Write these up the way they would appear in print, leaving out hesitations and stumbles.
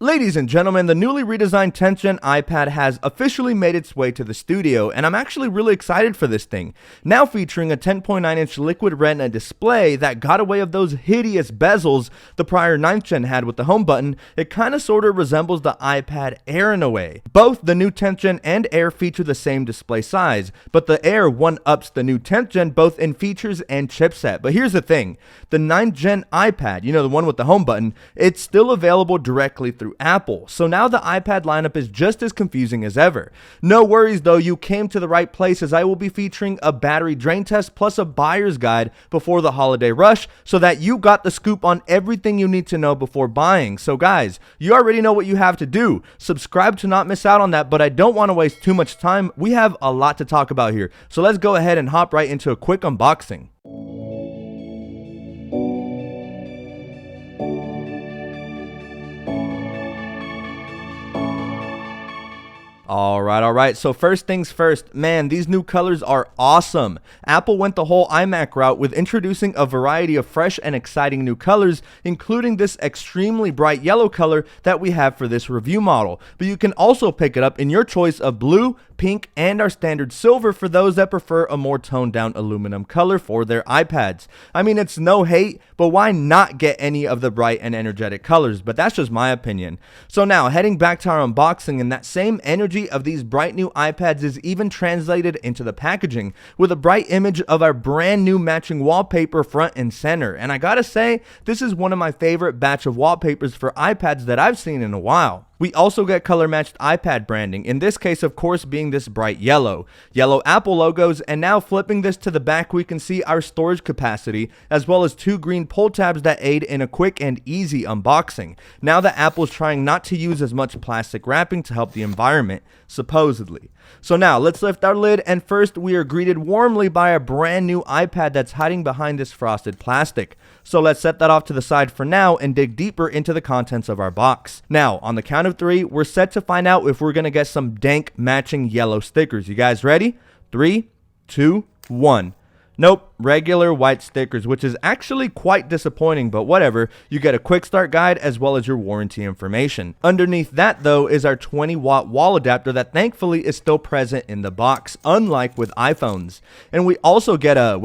Ladies and gentlemen, the newly redesigned 10th Gen iPad has officially made its way to the studio, and I'm actually really excited for this thing. Now featuring a 10.9-inch liquid retina display that got away of those hideous bezels the prior 9th Gen had with the home button, it kinda sorta resembles the iPad Air in a way. Both the new 10th Gen and Air feature the same display size, but the Air one-ups the new 10th Gen both in features and chipset. But here's the thing, the 9th Gen iPad, the one with the home button, it's still available directly through Apple. So now the iPad lineup is just as confusing as ever. No worries though, you came to the right place, as I will be featuring a battery drain test plus a buyer's guide before the holiday rush, so that you got the scoop on everything you need to know before buying. So guys, you already know what you have to do. Subscribe to not miss out on that, but I don't want to waste too much time. We have a lot to talk about here. So let's go ahead and hop right into a quick unboxing. Alright, so first things first, man, these new colors are awesome. Apple went the whole iMac route with introducing a variety of fresh and exciting new colors, including this extremely bright yellow color that we have for this review model. But you can also pick it up in your choice of blue, pink, and our standard silver for those that prefer a more toned down aluminum color for their iPads. I mean, it's no hate, but why not get any of the bright and energetic colors? But that's just my opinion. So now, heading back to our unboxing, and that same energy of these bright new iPads is even translated into the packaging, with a bright image of our brand new matching wallpaper front and center. And I gotta say, this is one of my favorite batch of wallpapers for iPads that I've seen in a while. We also get color matched iPad branding, in this case of course being this bright yellow Apple logos, and now flipping this to the back we can see our storage capacity, as well as two green pull tabs that aid in a quick and easy unboxing. Now that Apple's trying not to use as much plastic wrapping to help the environment, supposedly. So now let's lift our lid, and first we are greeted warmly by a brand new iPad that's hiding behind this frosted plastic. So let's set that off to the side for now and dig deeper into the contents of our box. Now, on the count of 3, we're set to find out if we're gonna get some dank matching yellow stickers. You guys ready? 3, 2, 1. Nope, regular white stickers, which is actually quite disappointing, but whatever. You get a quick start guide as well as your warranty information. Underneath that though is our 20-watt wall adapter that thankfully is still present in the box, unlike with iPhones. And we also get a,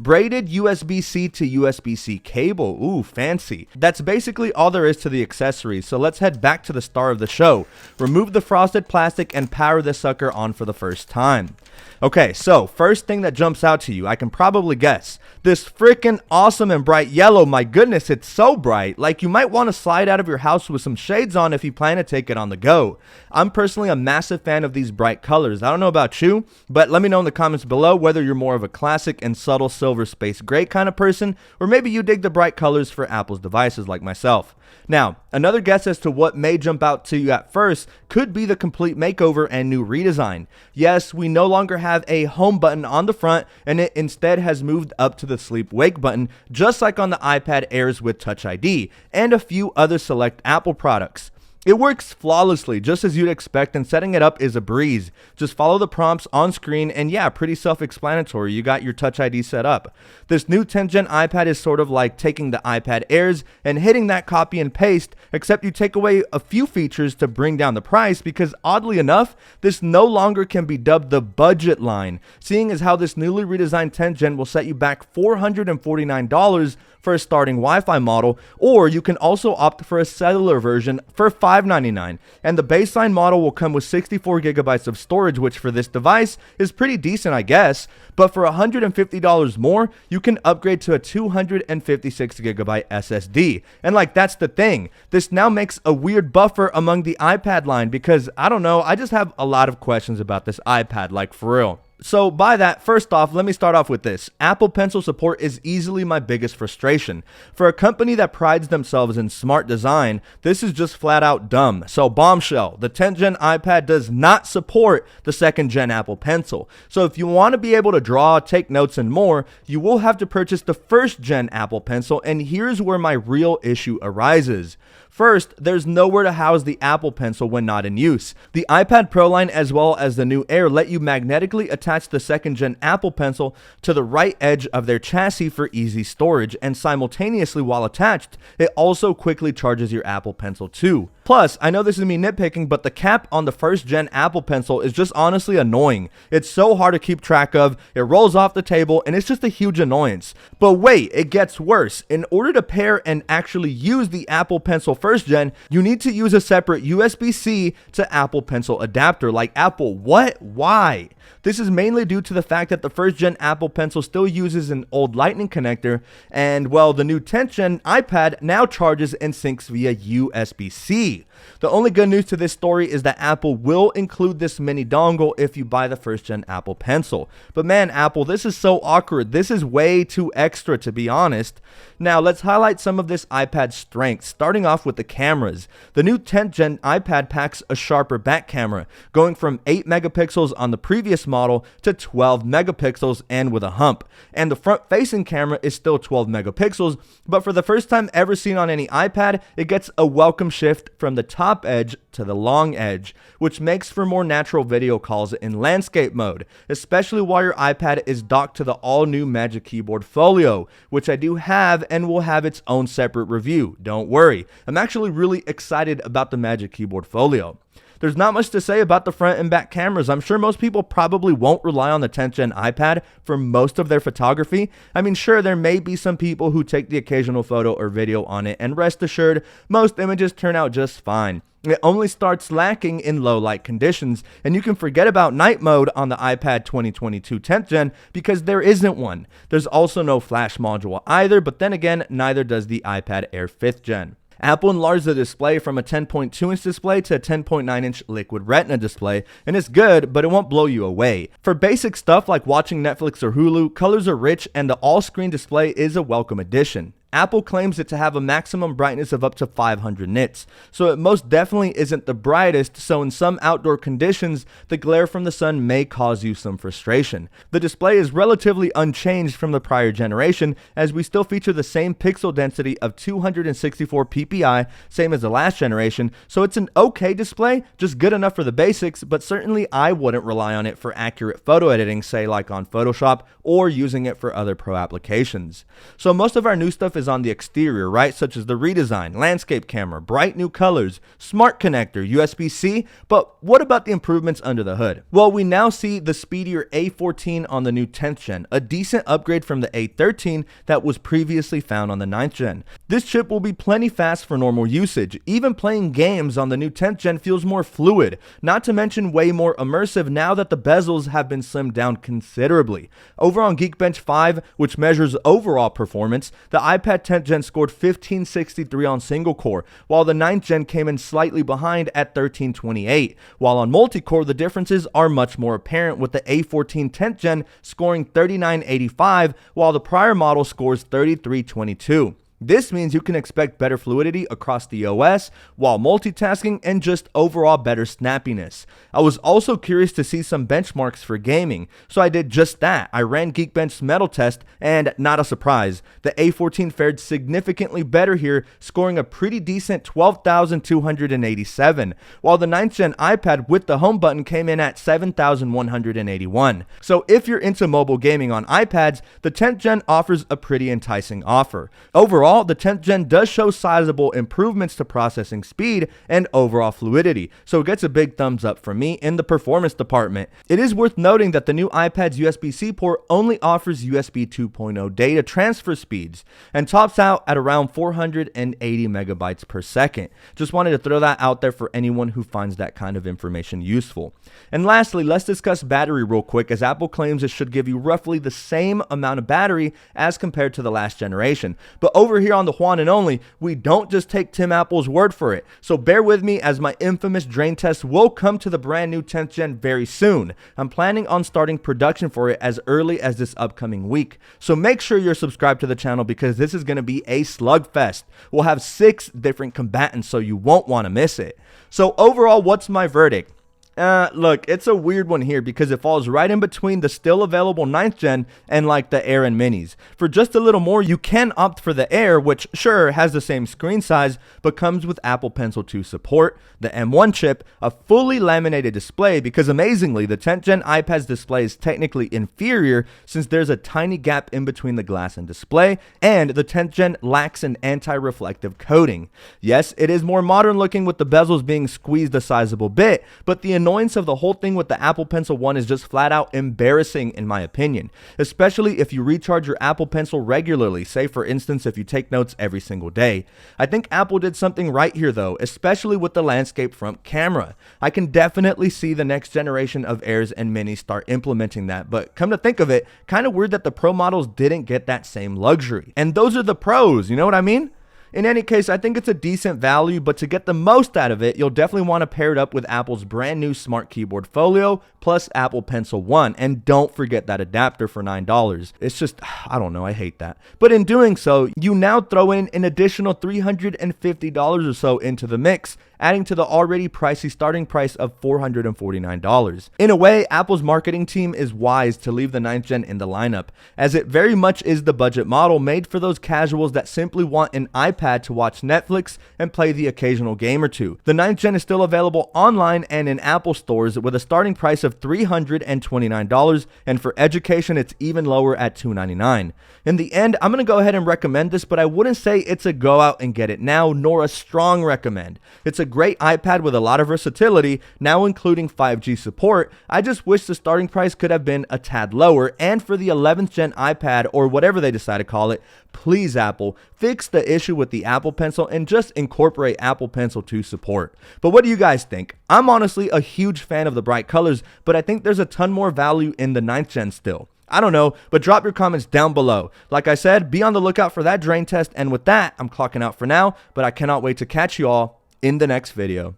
braided USB-C to USB-C cable. Ooh, fancy. That's basically all there is to the accessories, so let's head back to the star of the show. Remove the frosted plastic and power this sucker on for the first time. Okay, so first thing that jumps out to you, I can probably guess. This freaking awesome and bright yellow, my goodness, it's so bright. Like you might want to slide out of your house with some shades on if you plan to take it on the go. I'm personally a massive fan of these bright colors. I don't know about you, but let me know in the comments below whether you're more of a classic and subtle silver space gray kind of person, or maybe you dig the bright colors for Apple's devices like myself. Now, another guess as to what may jump out to you at first could be the complete makeover and new redesign. Yes, we no longer have a home button on the front, and it instead has moved up to the sleep wake button, just like on the iPad Airs with Touch ID, and a few other select Apple products. It works flawlessly, just as you'd expect, and setting it up is a breeze. Just follow the prompts on screen, and yeah, pretty self-explanatory. You got your Touch ID set up. This new 10th Gen iPad is sort of like taking the iPad Airs and hitting that copy and paste, except you take away a few features to bring down the price, because oddly enough, this no longer can be dubbed the budget line, seeing as how this newly redesigned 10th Gen will set you back $449 for a starting Wi-Fi model, or you can also opt for a cellular version for $599, and the baseline model will come with 64 gigabytes of storage, which for this device is pretty decent, I guess. But for $150 more, you can upgrade to a 256 gigabyte SSD. And like, that's the thing, this now makes a weird buffer among the iPad line, because I don't know, I just have a lot of questions about this iPad, like for real. So by that, first off, let me start off with this. Apple Pencil support is easily my biggest frustration. For a company that prides themselves in smart design, this is just flat out dumb. So bombshell, the 10th Gen iPad does not support the 2nd Gen Apple Pencil. So if you want to be able to draw, take notes, and more, you will have to purchase the 1st Gen Apple Pencil, and here's where my real issue arises. First, there's nowhere to house the Apple Pencil when not in use. The iPad Pro line as well as the new Air let you magnetically attach the 2nd Gen Apple Pencil to the right edge of their chassis for easy storage, and simultaneously while attached, it also quickly charges your Apple Pencil too. Plus, I know this is me nitpicking, but the cap on the first gen Apple Pencil is just honestly annoying. It's so hard to keep track of, it rolls off the table, and it's just a huge annoyance. But wait, it gets worse. In order to pair and actually use the Apple Pencil first gen, you need to use a separate USB-C to Apple Pencil adapter. Like Apple, what? Why? This is mainly due to the fact that the first gen Apple Pencil still uses an old Lightning connector, and well, the new 10th gen iPad now charges and syncs via USB-C. The only good news to this story is that Apple will include this mini dongle if you buy the first gen Apple Pencil. But man, Apple, this is so awkward. This is way too extra, to be honest. Now, let's highlight some of this iPad's strengths, starting off with the cameras. The new 10th gen iPad packs a sharper back camera, going from 8 megapixels on the previous model to 12 megapixels and with a hump. And the front-facing camera is still 12 megapixels, but for the first time ever seen on any iPad, it gets a welcome shift from the top edge to the long edge, which makes for more natural video calls in landscape mode, especially while your iPad is docked to the all-new Magic Keyboard Folio, which I do have and will have its own separate review. Don't worry, I'm actually really excited about the Magic Keyboard Folio. There's not much to say about the front and back cameras. I'm sure most people probably won't rely on the 10th gen iPad for most of their photography. I mean, sure, there may be some people who take the occasional photo or video on it, and rest assured, most images turn out just fine. It only starts lacking in low light conditions, and you can forget about night mode on the iPad 2022 10th gen because there isn't one. There's also no flash module either, but then again, neither does the iPad Air 5th gen. Apple enlarged the display from a 10.2-inch display to a 10.9-inch Liquid Retina display, and it's good, but it won't blow you away. For basic stuff like watching Netflix or Hulu, colors are rich and the all-screen display is a welcome addition. Apple claims it to have a maximum brightness of up to 500 nits, so it most definitely isn't the brightest, so in some outdoor conditions, the glare from the sun may cause you some frustration. The display is relatively unchanged from the prior generation, as we still feature the same pixel density of 264 ppi, same as the last generation, so it's an okay display, just good enough for the basics, but certainly I wouldn't rely on it for accurate photo editing, say like on Photoshop, or using it for other pro applications. So most of our new stuff is on the exterior, right? Such as the redesign, landscape camera, bright new colors, smart connector, USB-C, but what about the improvements under the hood? Well, we now see the speedier A14 on the new 10th gen, a decent upgrade from the A13 that was previously found on the 9th gen. This chip will be plenty fast for normal usage. Even playing games on the new 10th gen feels more fluid, not to mention way more immersive now that the bezels have been slimmed down considerably. Over on Geekbench 5, which measures overall performance, the iPad 10th gen scored 1563 on single core, while the 9th gen came in slightly behind at 1328. While on multi-core, the differences are much more apparent, with the A14 10th gen scoring 3985, while the prior model scores 3322. This means you can expect better fluidity across the OS, while multitasking, and just overall better snappiness. I was also curious to see some benchmarks for gaming, so I did just that. I ran Geekbench's metal test, and not a surprise, the A14 fared significantly better here, scoring a pretty decent 12,287, while the 9th gen iPad with the home button came in at 7,181. So if you're into mobile gaming on iPads, the 10th gen offers a pretty enticing offer. Overall, the 10th gen does show sizable improvements to processing speed and overall fluidity, so it gets a big thumbs up from me in the performance department. It is worth noting that the new iPad's USB-C port only offers USB 2.0 data transfer speeds and tops out at around 480 megabytes per second. Just wanted to throw that out there for anyone who finds that kind of information useful. And lastly, let's discuss battery real quick, as Apple claims it should give you roughly the same amount of battery as compared to the last generation. But over here on TheJuan&Only, we don't just take Tim Apple's word for it. So bear with me, as my infamous drain test will come to the brand new 10th gen very soon. I'm planning on starting production for it as early as this upcoming week. So make sure you're subscribed to the channel, because this is going to be a slugfest. We'll have 6 different combatants, so you won't want to miss it. So overall, what's my verdict? Look, it's a weird one here because it falls right in between the still available 9th gen and like the Air and Minis. For just a little more, you can opt for the Air, which sure has the same screen size, but comes with Apple Pencil 2 support, the M1 chip, a fully laminated display because amazingly, the 10th gen iPad's display is technically inferior since there's a tiny gap in between the glass and display, and the 10th gen lacks an anti-reflective coating. Yes, it is more modern looking with the bezels being squeezed a sizable bit, but the annoyance of the whole thing with the Apple Pencil 1 is just flat out embarrassing in my opinion, especially if you recharge your Apple Pencil regularly, say for instance if you take notes every single day. I think Apple did something right here though, especially with the landscape front camera. I can definitely see the next generation of Airs and Minis start implementing that, but come to think of it, kind of weird that the Pro models didn't get that same luxury. And those are the pros, you know what I mean? In any case, I think it's a decent value, but to get the most out of it, you'll definitely want to pair it up with Apple's brand new Smart Keyboard Folio plus Apple Pencil 1. And don't forget that adapter for $9. It's just, I don't know, I hate that. But in doing so, you now throw in an additional $350 or so into the mix, adding to the already pricey starting price of $449. In a way, Apple's marketing team is wise to leave the 9th gen in the lineup, as it very much is the budget model made for those casuals that simply want an iPad to watch Netflix and play the occasional game or two. The 9th gen is still available online and in Apple stores with a starting price of $329, and for education it's even lower at $299. In the end, I'm going to go ahead and recommend this, but I wouldn't say it's a go out and get it now, nor a strong recommend. It's a great iPad with a lot of versatility, now including 5G support. I just wish the starting price could have been a tad lower, and for the 11th gen iPad, or whatever they decide to call it, please Apple, fix the issue with the Apple Pencil and just incorporate Apple Pencil 2 support. But what do you guys think? I'm honestly a huge fan of the bright colors, but I think there's a ton more value in the 9th gen still. I don't know, but drop your comments down below. Like I said, be on the lookout for that drain test, and with that, I'm clocking out for now, but I cannot wait to catch you all in the next video.